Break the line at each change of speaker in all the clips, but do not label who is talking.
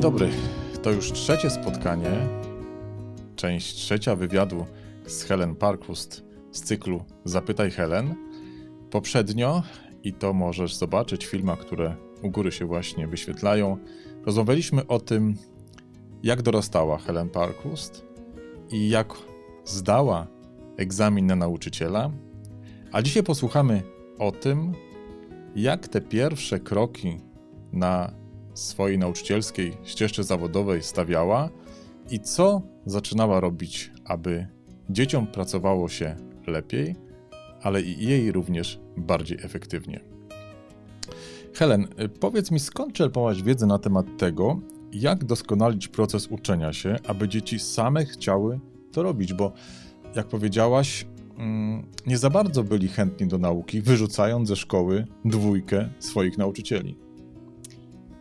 dobry, to już trzecie spotkanie, część trzecia wywiadu z Helen Parkhurst z cyklu Zapytaj Helen. Poprzednio, i to możesz zobaczyć w filmach, które u góry się właśnie wyświetlają, rozmawialiśmy o tym, jak dorastała Helen Parkhurst i jak zdała egzamin na nauczyciela, a dzisiaj posłuchamy o tym, jak te pierwsze kroki na swojej nauczycielskiej ścieżce zawodowej stawiała i co zaczynała robić, aby dzieciom pracowało się lepiej, ale i jej również bardziej efektywnie. Helen, powiedz mi, skąd czerpałaś wiedzę na temat tego, jak doskonalić proces uczenia się, aby dzieci same chciały to robić, bo jak powiedziałaś, nie za bardzo byli chętni do nauki, wyrzucając ze szkoły 2 swoich nauczycieli.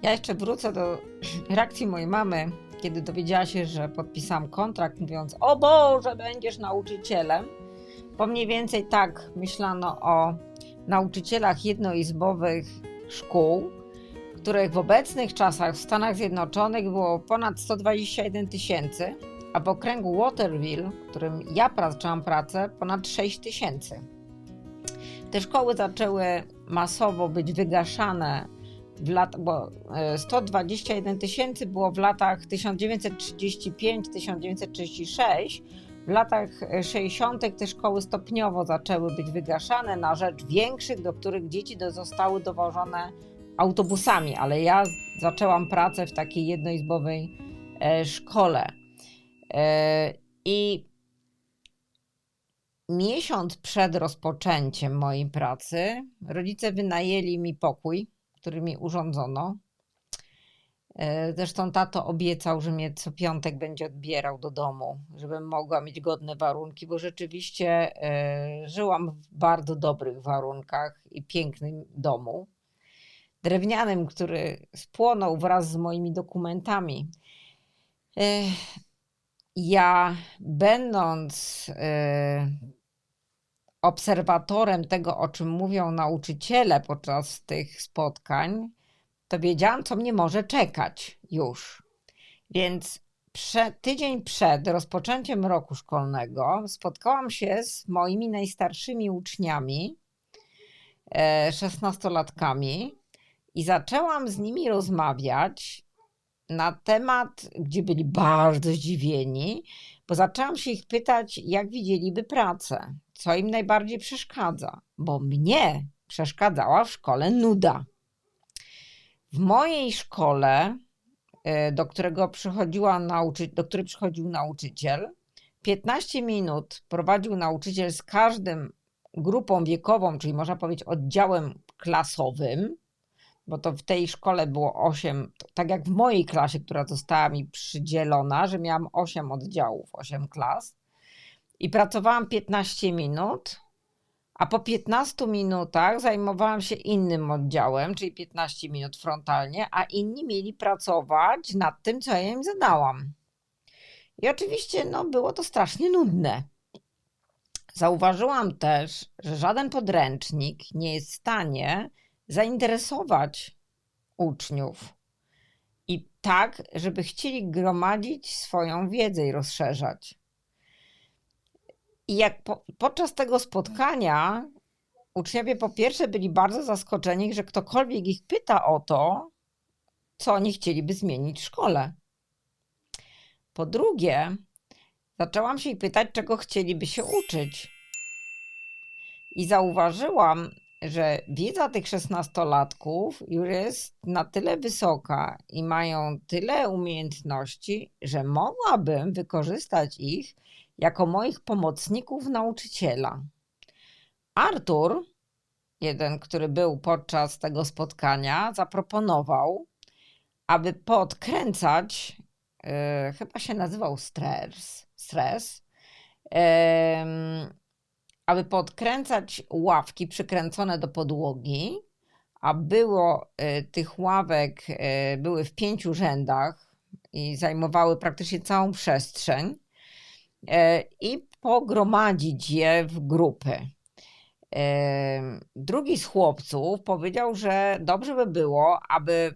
Ja jeszcze wrócę do reakcji mojej mamy, kiedy dowiedziała się, że podpisałam kontrakt, mówiąc: o Boże, będziesz nauczycielem. Bo mniej więcej tak myślano o nauczycielach jednoizbowych szkół, których w obecnych czasach w Stanach Zjednoczonych było ponad 121 000, a w okręgu Waterville, w którym ja zaczęłam pracę, ponad 6 000. Te szkoły zaczęły masowo być wygaszane bo 121 000 było w latach 1935-1936. W latach 60. te szkoły stopniowo zaczęły być wygaszane na rzecz większych, do których dzieci zostały dowożone autobusami, ale ja zaczęłam pracę w takiej jednoizbowej szkole. I miesiąc przed rozpoczęciem mojej pracy rodzice wynajęli mi pokój, który mi urządzono. Zresztą tato obiecał, że mnie co piątek będzie odbierał do domu, żebym mogła mieć godne warunki, bo rzeczywiście żyłam w bardzo dobrych warunkach i pięknym domu. Drewnianym, który spłonął wraz z moimi dokumentami. Ja, będąc obserwatorem tego, o czym mówią nauczyciele podczas tych spotkań, to wiedziałam, co mnie może czekać już. Więc tydzień przed rozpoczęciem roku szkolnego spotkałam się z moimi najstarszymi uczniami, 16-latkami, i zaczęłam z nimi rozmawiać na temat, gdzie byli bardzo zdziwieni, bo zaczęłam się ich pytać, jak widzieliby pracę, co im najbardziej przeszkadza, bo mnie przeszkadzała w szkole nuda. W mojej szkole, do której przychodził nauczyciel, 15 minut prowadził nauczyciel z każdym grupą wiekową, czyli można powiedzieć oddziałem klasowym, bo to w tej szkole było 8, tak jak w mojej klasie, która została mi przydzielona, że miałam 8 oddziałów, 8 klas i pracowałam 15 minut, a po 15 minutach zajmowałam się innym oddziałem, czyli 15 minut frontalnie, a inni mieli pracować nad tym, co ja im zadałam. I oczywiście było to strasznie nudne. Zauważyłam też, że żaden podręcznik nie jest w stanie zainteresować uczniów i tak, żeby chcieli gromadzić swoją wiedzę i rozszerzać. I jak podczas tego spotkania uczniowie po pierwsze byli bardzo zaskoczeni, że ktokolwiek ich pyta o to, co oni chcieliby zmienić w szkole. Po drugie, zaczęłam się ich pytać, czego chcieliby się uczyć. I zauważyłam, że wiedza tych 16-latków już jest na tyle wysoka i mają tyle umiejętności, że mogłabym wykorzystać ich jako moich pomocników nauczyciela. Artur, jeden, który był podczas tego spotkania, zaproponował, aby podkręcać, chyba się nazywał stres, aby podkręcać ławki przykręcone do podłogi, a tych ławek były w 5 rzędach i zajmowały praktycznie całą przestrzeń, i pogromadzić je w grupy. Drugi z chłopców powiedział, że dobrze by było, aby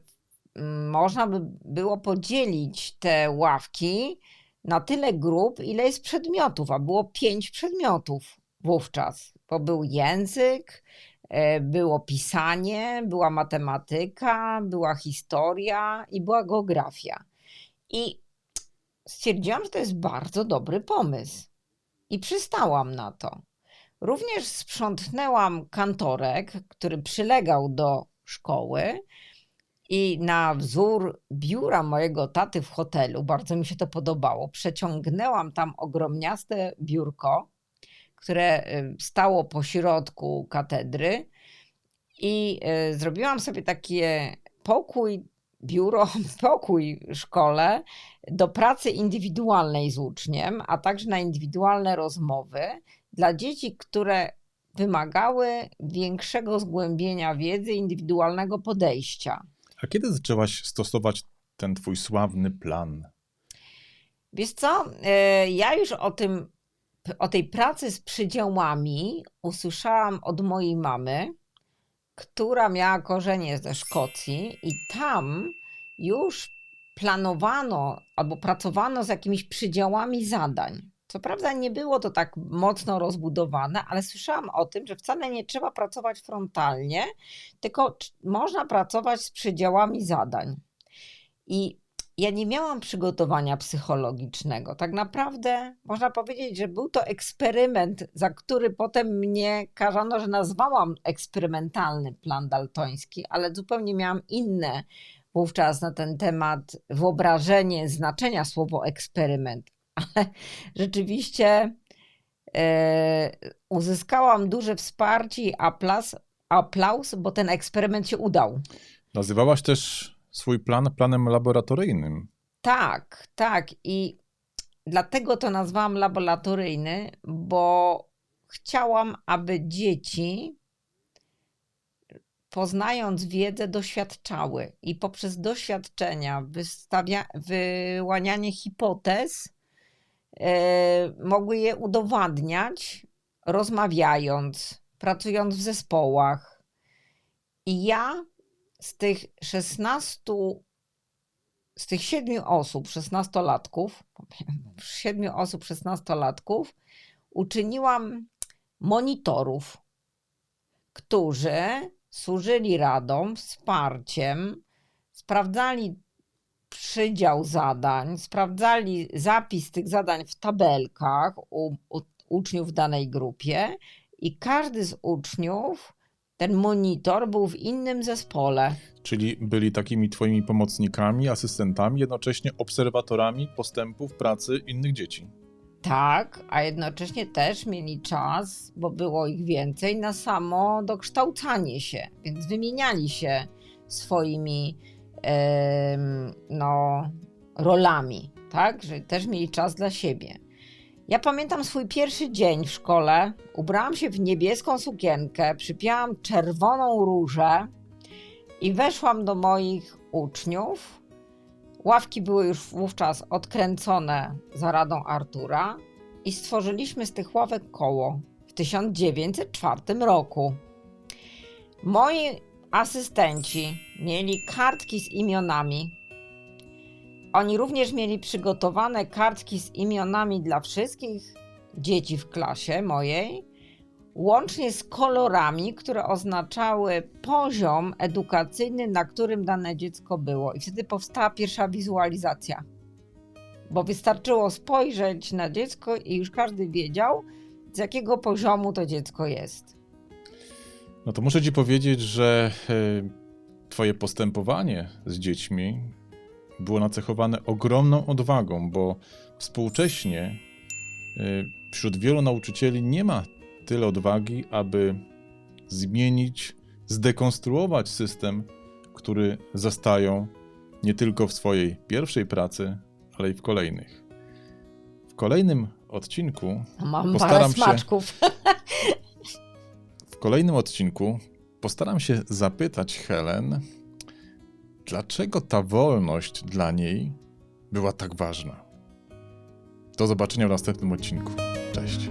można by było podzielić te ławki na tyle grup, ile jest przedmiotów, a było 5 przedmiotów wówczas, bo był język, było pisanie, była matematyka, była historia i była geografia. I stwierdziłam, że to jest bardzo dobry pomysł i przystałam na to. Również sprzątnęłam kantorek, który przylegał do szkoły i na wzór biura mojego taty w hotelu, bardzo mi się to podobało, przeciągnęłam tam ogromniaste biurko, które stało po środku katedry i zrobiłam sobie takie pokój w szkole do pracy indywidualnej z uczniem, a także na indywidualne rozmowy dla dzieci, które wymagały większego zgłębienia wiedzy, indywidualnego podejścia.
A kiedy zaczęłaś stosować ten twój sławny plan?
Wiesz co, ja już o tej pracy z przydziałami usłyszałam od mojej mamy, która miała korzenie ze Szkocji i tam już planowano albo pracowano z jakimiś przydziałami zadań. Co prawda nie było to tak mocno rozbudowane, ale słyszałam o tym, że wcale nie trzeba pracować frontalnie, tylko można pracować z przydziałami zadań. I ja nie miałam przygotowania psychologicznego. Tak naprawdę można powiedzieć, że był to eksperyment, za który potem mnie karano, że nazwałam eksperymentalny plan daltoński, ale zupełnie miałam inne wówczas na ten temat wyobrażenie znaczenia słowa eksperyment. Ale rzeczywiście uzyskałam duże wsparcie i aplauz, bo ten eksperyment się udał.
Nazywałaś też swój plan planem laboratoryjnym.
Tak, tak. I dlatego to nazwałam laboratoryjny, bo chciałam, aby dzieci, poznając wiedzę, doświadczały i poprzez doświadczenia, wyłanianie hipotez, mogły je udowadniać, rozmawiając, pracując w zespołach. I ja z tych 7 osób, 16-latków, uczyniłam monitorów, którzy służyli radą, wsparciem, sprawdzali przydział zadań, sprawdzali zapis tych zadań w tabelkach u uczniów w danej grupie i każdy z uczniów, ten monitor, był w innym zespole.
Czyli byli takimi twoimi pomocnikami, asystentami, jednocześnie obserwatorami postępów pracy innych dzieci.
Tak, a jednocześnie też mieli czas, bo było ich więcej, na samo dokształcanie się, więc wymieniali się swoimi rolami, tak, że też mieli czas dla siebie. Ja pamiętam swój pierwszy dzień w szkole, ubrałam się w niebieską sukienkę, przypięłam czerwoną różę i weszłam do moich uczniów. Ławki były już wówczas odkręcone za radą Artura i stworzyliśmy z tych ławek koło w 1904 roku. Moi asystenci mieli kartki z imionami. Oni również mieli przygotowane kartki z imionami dla wszystkich dzieci w klasie mojej, łącznie z kolorami, które oznaczały poziom edukacyjny, na którym dane dziecko było. I wtedy powstała pierwsza wizualizacja. Bo wystarczyło spojrzeć na dziecko i już każdy wiedział, z jakiego poziomu to dziecko jest.
No to muszę ci powiedzieć, że twoje postępowanie z dziećmi było nacechowane ogromną odwagą, bo współcześnie wśród wielu nauczycieli nie ma tyle odwagi, aby zmienić, zdekonstruować system, który zastają nie tylko w swojej pierwszej pracy, ale i w kolejnych. W kolejnym odcinku
Mam parę smaczków.
W kolejnym odcinku postaram się zapytać Helen, dlaczego ta wolność dla niej była tak ważna. Do zobaczenia w następnym odcinku. Cześć.